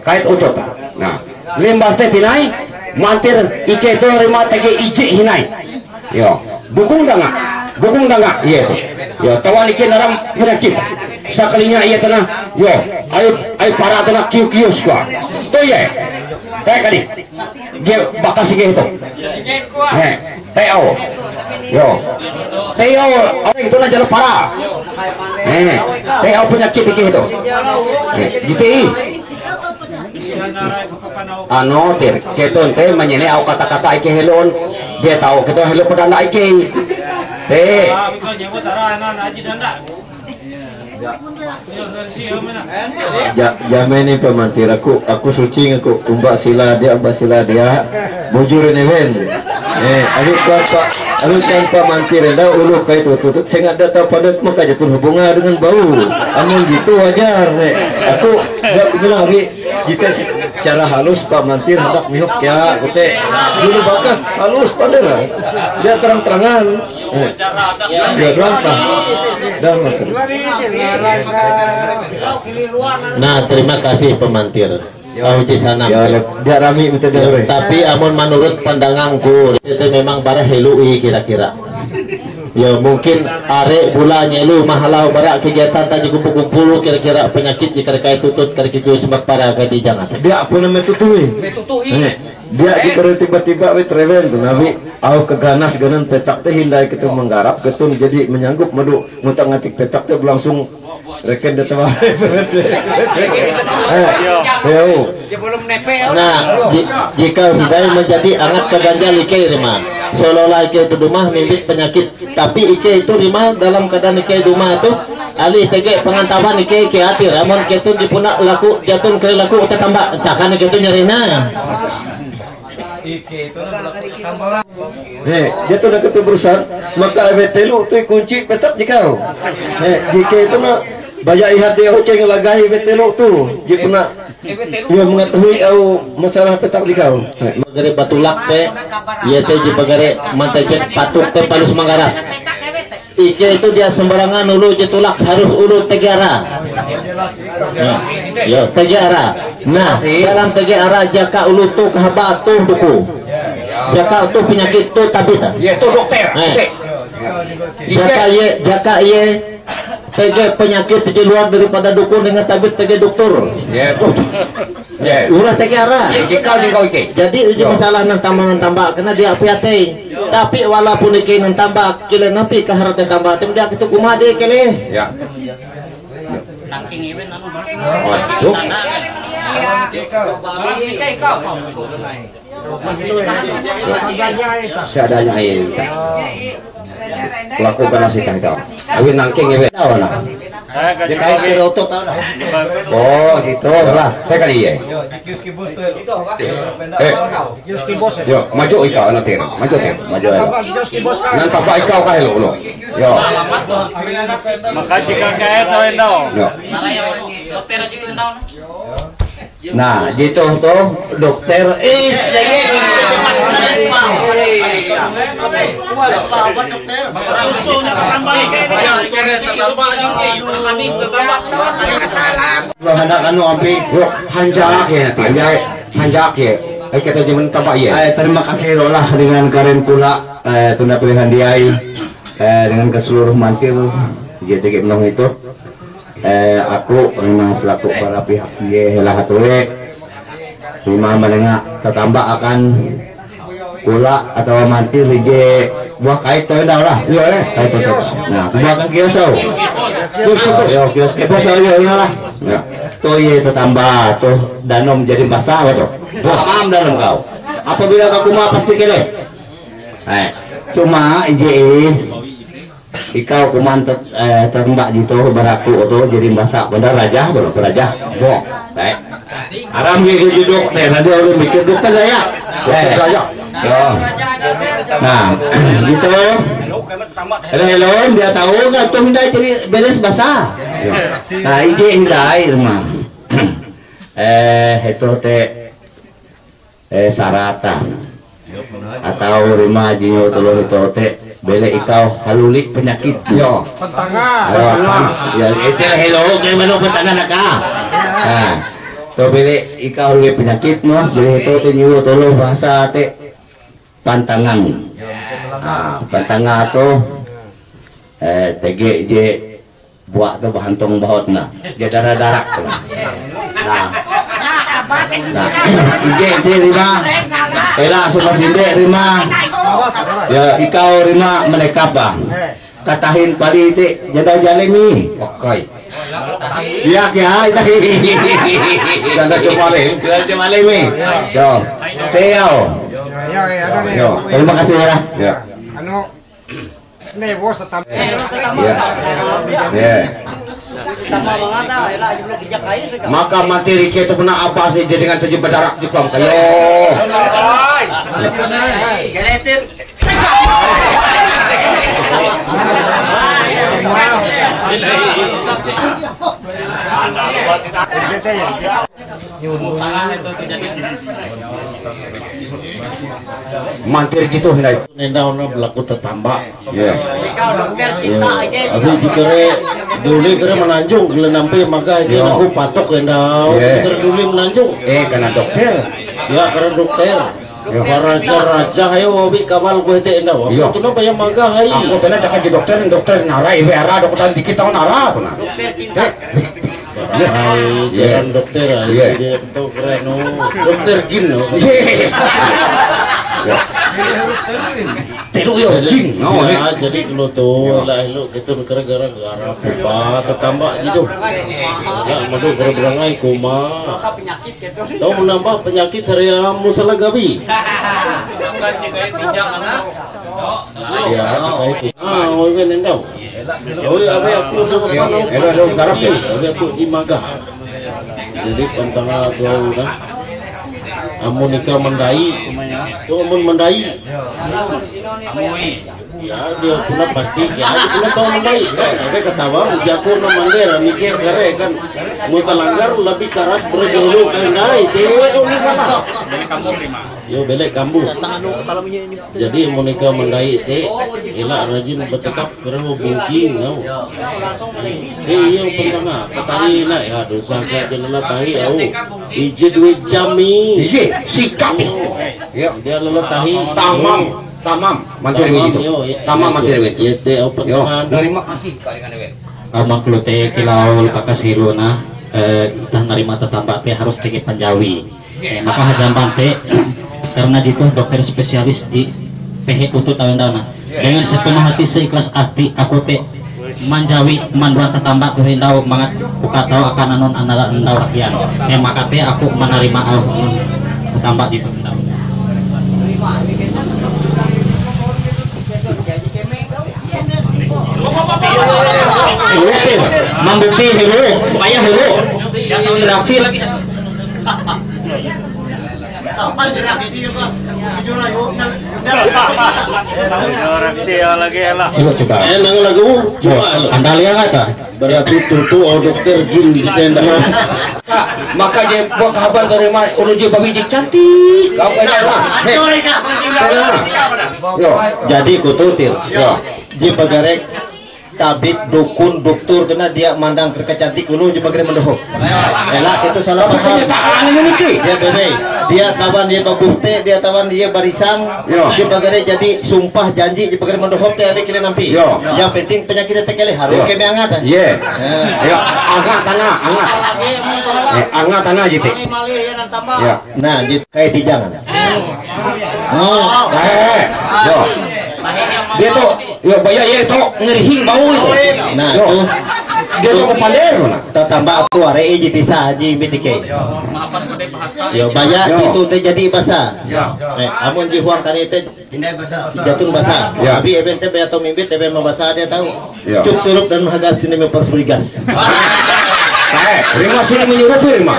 kait utuh tak nah limbas teh tinai mantir ike itu rima tege ije hinai yo bukung danga iya tuh yo tawan ike naram penyakit sakalinya iya tanah yo ayo para tanah kios gua tuh ya teh kali dia bakas ike itu teo yo teo orang itu aja para teo penyakit ike itu gitu anu tir keton teh menyene au kata-kata ike helon dia tahu keton helon pedanda ike teh Jamin ini pemantir aku suci aku umbak sila dia bujur ini ben aku tanpa mantir dah ulu kayak tutut saya nggak tahu pada maka jatuh hubungan dengan bau amun gitu wajar aku nggak bilang abi jika cara halus pak mantir hendak mihuk ya kute dulu bakas halus pada dia terang-terangan dia berangkat dan nah terima kasih pemantir sana dia rami tapi amun menurut pandanganku itu memang para helui kira-kira Ya mungkin are bulan nyelu mahalau barak kegiatan tadi kumpul-kumpul kira-kira penyakit di kira-kira tutut kira-kira sebab para kadi jangan. Dia apa nama tutui? Dia diberi tiba-tiba we trewen tu nabi au keganas ganan petak teh hindai ketemu menggarap ketun jadi menyanggup madu ngutang ngatik petak teh berlangsung reken de tawar. Nah, jika hindai menjadi angat keganja like rima. Seolah-olah ike itu rumah mimpit penyakit, tapi ike itu rima dalam keadaan ike rumah tuh alih tege pengantaban ike hati ramon ketun dipunak laku jatun kali laku uta tambah takkan ketun nyarina. Jatuh nak ketemu berusaha maka betelu tu kunci petak jika jika itu nak banyak ihat dia oke ngelagahi betelu tu jika nak dia mengetahui au masalah petak jika magare batulak teh ieu teh ji bagare mantecek patuk teh palus manggarap ike itu dia sembarangan ulu jetulak harus ulu tegara ya tegara. Nah dalam tegara jaka ulu tu kahaba tu duku jaka tu penyakit tu tabita ya tu dokter jaka ye tege penyakit di luar daripada dukun dengan tabit tege dokter ya tu ya urang tegara jadi uji masalah nang tambah kena dia api-api tapi walaupun iki nang tambah kile napi ka harate tambah tem dia kitu kumade kele ya seadanya air lakukan nasi teh kau awin nangking ewe tawana oh gitu lah teh kali ya yo maju ikau anak teh maju nan tambah ikau kah lo yo maka jika kaya tahu endau nah gitu tuh dokter anak anu ampi hanjak ya kita jaman tambah ya terima kasih lolah dengan karen kula tunda pilihan diai dengan ke seluruh mantir JTG menong itu aku memang selaku para pihak ye helah hatuwe lima menengah tetambah akan kula atau mantir je buah kait tahu dah lah iya kait itu nah buahkan kios kios lah tuh ye tetambah tuh danom jadi basah tuh buah dalam kau apabila kau mah pasti kele cuma ikau kuman terembak gitu beraku atau jadi masak bener raja tuh raja boh aram gitu juduk teh nanti orang mikir dokter ya raja nah gitu hello dia tahu nggak tuh hindai jadi beres basah nah hindai rumah itu teh sarata atau rumah jinyo telur itu teh bele ikau halulik penyakit yo pentangan ya itu hello kayak mana pentangan nakah nah to bele ikau halulik penyakit mah bele itu teh nyuruh tolong bahasa teh pantangan pantangan tuh tege je buat tuh bahantong bahotna dia darah nah ije lima elah suka sinde rima ya ikau rima mereka apa katahin pali itu jadau jalemi oke iya kaya janda cuma lemi yo seo yo terima kasih ya anu nebos tetap ya maka materi kita pernah apa sih jadi dengan 7 berdarah juga kayo mantir gitu hendak nenda orang berlaku tetambak ya abi dikere dulu kere menanjung kele nampi maka ini aku patok nenda dikere dulu menanjung karena dokter ya karena dokter Raja hayo wabi kamal ko ite na wa. Ito na bayang maga hay. Ako tena cakap je dokter nara ibu era dokter dikit tahun nara tu na. Ay, jangan dokter ay. Dia tahu keren no. Dokter Jin no. Telu yo jing. No, ya, jadi kalau tu lah elok kita gara-gara apa tetambah gitu. Ya, madu berangai koma. Tahu menambah penyakit hari musalah gabi. Ya, itu. Oh, ini endau. Oh, apa aku aku di Magah. Jadi pantanga dua udah. Amun nikah mendai, tu amun mendai. Ya dia puna pasti, ya dia puna tahu mendai. Ada ketawa, jago na mandir, mikir kare kan. Muta langgar lebih keras berjulu kan dai. Dewe ini sana. Yo belek kambu. Jadi amun nikah mendai te, elak rajin bertekap kerana bungking kau. Iya pantanga, katari nak ya dosa kat jelah tahi au. Ije 2 jam ni. Sikap. Ya, dia lelatahi tamam mantir begitu. Tamam mantir begitu. Ya teh open tangan. Terima kasih kali kan dewe. Amak lu teh kilau pakas hiluna tah narima tetamba teh harus tinggi panjawi. Maka hajamban teh karena jitu dokter spesialis di PH Utut tahun-tahun. Dengan sepenuh hati seikhlas hati aku teh manjawi manduan tetamba tuh hindau mangat buka tahu akan anon anara endau rakyat. Maka teh aku menerima tetamba di hindau. Mambuti hero, payah hero. Reaksi lagi. Coba coba. Nang lagu coba. Anda lihat tak? Berarti tutu dokter Jin di tenda. Maka je buat kabar dari mana? Ulu je babi je cantik. Kau kaya lah. Yo, jadi kututil. Yo, je pagarek tabib dukun doktor kena dia mandang kecantik dulu je bagare mendohok. Elak itu salah paham. Dia bebe. Dia tawan dia babute, dia tawan dia barisan. Dia bagare jadi sumpah janji je bagare mendohok teh ada kile nampi. Yang penting penyakit teh kele harus keme angat. Ye. Ya, angat tanah, angat. Angat tanah je teh. Ya. Nah, je kayak tijangan. Yo. Dia tu, yo bayar ye tu ngerihing bau itu. Nah, tu dia tu kepaler mana? Tambah aku are eji tisa haji BTK. Yo bayar itu teh jadi bahasa. Amun ji huang kali teh jatun bahasa. Tapi event teh atau mimbit teh bahasa dia tahu. Cuk turup dan mahagas sini mempersberigas. Rima sini menyuruh firma.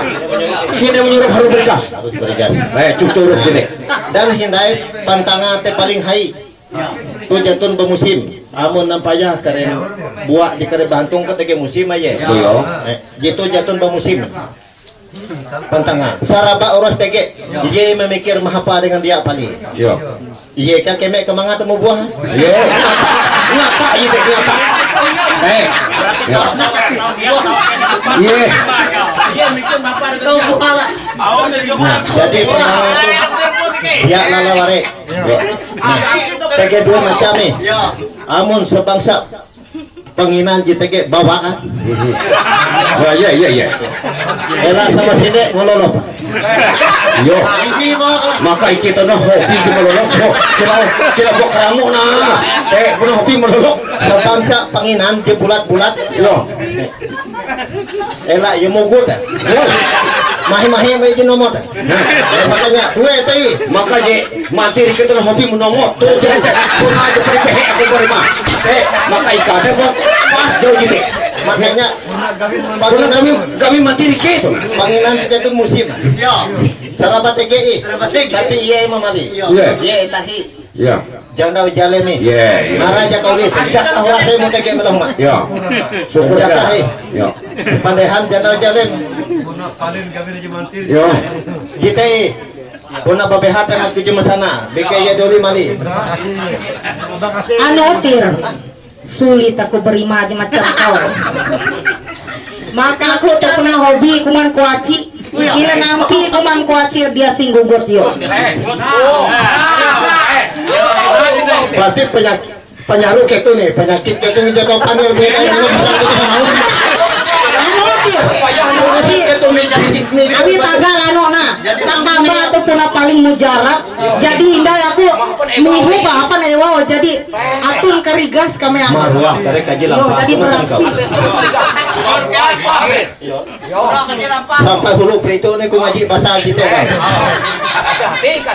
Sini menyuruh harus bergas. Harus bergas. Cuk turup gini. Dan hindai pantanga teh paling hai. Tu jatun bermusim. Amun nampayah karen buat di kare Bantung ketika musim aja. Jitu jatun bermusim. Pantanga. Saraba uras tege. Ye memikir mahapa dengan dia pali. Yo. Ye kan kemek kemanga temu buah. Ye. Nyata ye teh nyata. Ye. Jadi pantanga itu dia lalaware. Tege dua macam ni. Amun sebangsa penginan jitege bawaan. Ya. Ela sama sini ngololop. Yo. Maka kita noh hobi di melolok. Kira buat kamu na. Bukan hobi melolok. Sebangsa penginan je bulat-bulat. Yo. Ela ye mogut. Mahi-mahi yang izin nomor. Makanya dua tadi. Maka je mati kita noh hobi menomor. Tuh jangan. Pun aja pergi aku berima. Maka ikatnya buat pas jauh gini. Makanya kami mati dikit. Panginan jatuh musim. Sarabat TGI. Tapi ia memali. Ia tahi. Ya. Janda jalemi. Ya. Naraja kau lihat. Jaka orang saya mau TGI melong mak. Ya. Jaka hai. Ya. Sepandehan janda jalem. Ya. Kita puna babehat dengan tujuh masana. BKY doli mali. Anotir. Sulit aku berima aja macam kau. Maka aku tak pernah hobi kuman kuaci. Gila nampi kumang kuacir dia singgugot yo. Berarti penyakit gitu nih, penyakit gitu nih jatuh panir beda yang Abi tagal anu na, tambah atau puna paling mujarab. Jadi hindai aku mihu apa nih wow. Jadi atun karigas kami yang. Marwah karek kaji lampah. Jadi beraksi. Sampai hulu perito nih ku ngaji pasal situ kan.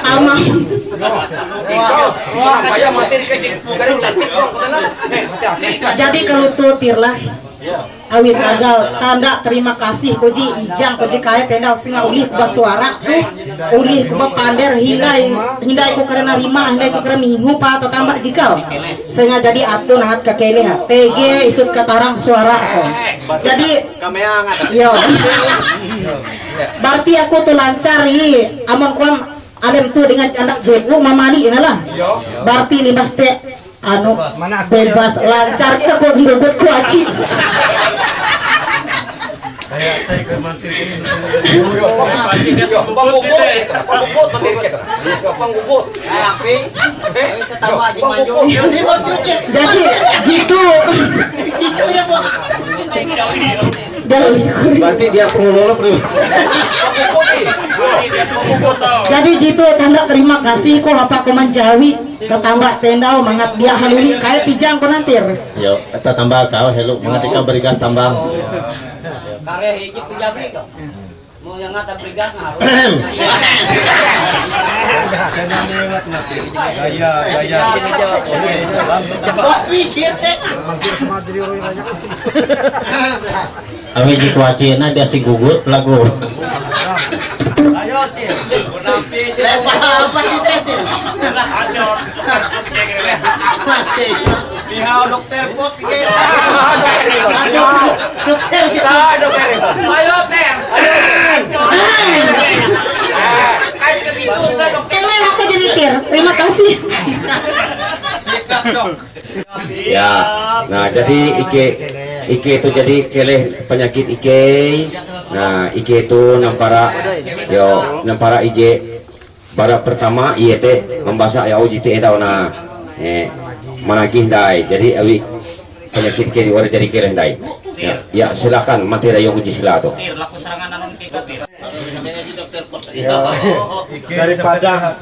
Amah. Jadi kalau tutirlah. Awit tagal tanda terima kasih koji ijang koji kaya tenda singa ulih kuba suara ulih kuba pander hindai ku karena lima hindai ku karena minggu pa atau tambah jikau senga jadi atun hat kakele hat TG isut katarang suara jadi yo berarti aku tuh lancar amon kuam alem tuh dengan anak jebu mamali lah berarti limas teh anu bebas lancar aku ngugut kuaci jadi gitu berarti dia pengelola jadi gitu tanda terima kasih kok apa kuman Jawi ketambah tendau mangat dia haluni kayak pijang penantir yo kita tambah kau hello mengatika berigas tambang Kare hiji Punjabi kok. Mau yang ngata brigas ngaruh. Awi jiku acina dia si gugut lagu. Ayo Cil. Apa Cil? Hancur. Bihau dokter pot iki. Dokter bisa dokter. Ayo dokter. Kalian aku jadi tir. Terima kasih. Ya, nah jadi Ike itu jadi keleh penyakit Ike. Nah Ike itu nampara ije barak pertama iya teh membasak ya uji teh edau na managih dai jadi awi penyakit Ike diwara jadi keleh dai. Ya silakan materi yang uji sila tuh. Ya, daripada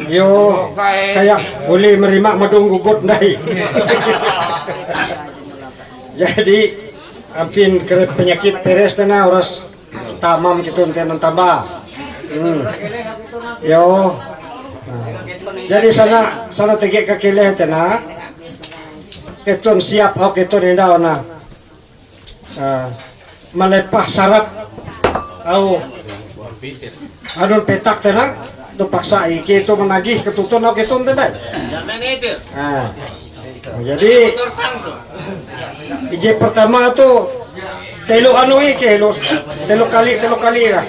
yo kayak uli merima madung gugut dai. Jadi ampin ke penyakit peres tena uras tamam gitu tenan tambah. Yo. Jadi sana tegek ke keleh tena. Keton siap hok keton hendak na. Melepah syarat au adun petak tenang tu paksa iki itu menagih ketutun au ketun teh jadi ije pertama tu telu anu iki telu kali lah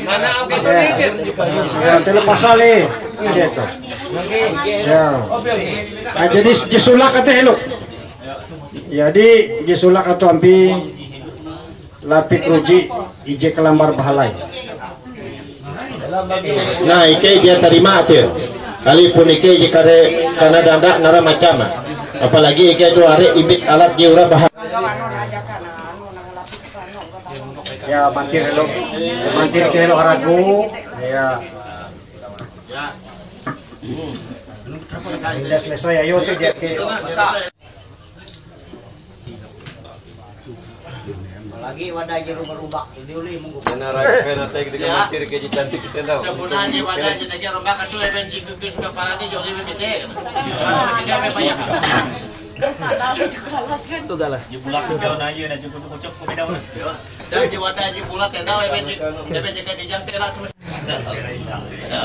telu pasale gitu ya jadi jisulak kata hello jadi jisulak atau ampi lapik ruji ije kelambar bahalai. nah Ike dia terima tuh kali pun Ike jika karena dandak nara macam apalagi Ike itu hari ibit alat jiura bahan ya mantir ke hello haragu ya udah selesai ayo tuh dia ke lagi wadah jeruk berubah diuli munggu kena tag dengan mantir ke cantik kita dah sebenarnya wadah jeruk berubah kan sudah benci kukus kepala ni jauh lebih gede dia banyak Itu galas. Jebulak jauh na ieu na cukup kucuk ku beda urang. Dan di wadah jebulak tenda we benci benci ka dijang teh langsung. Ya.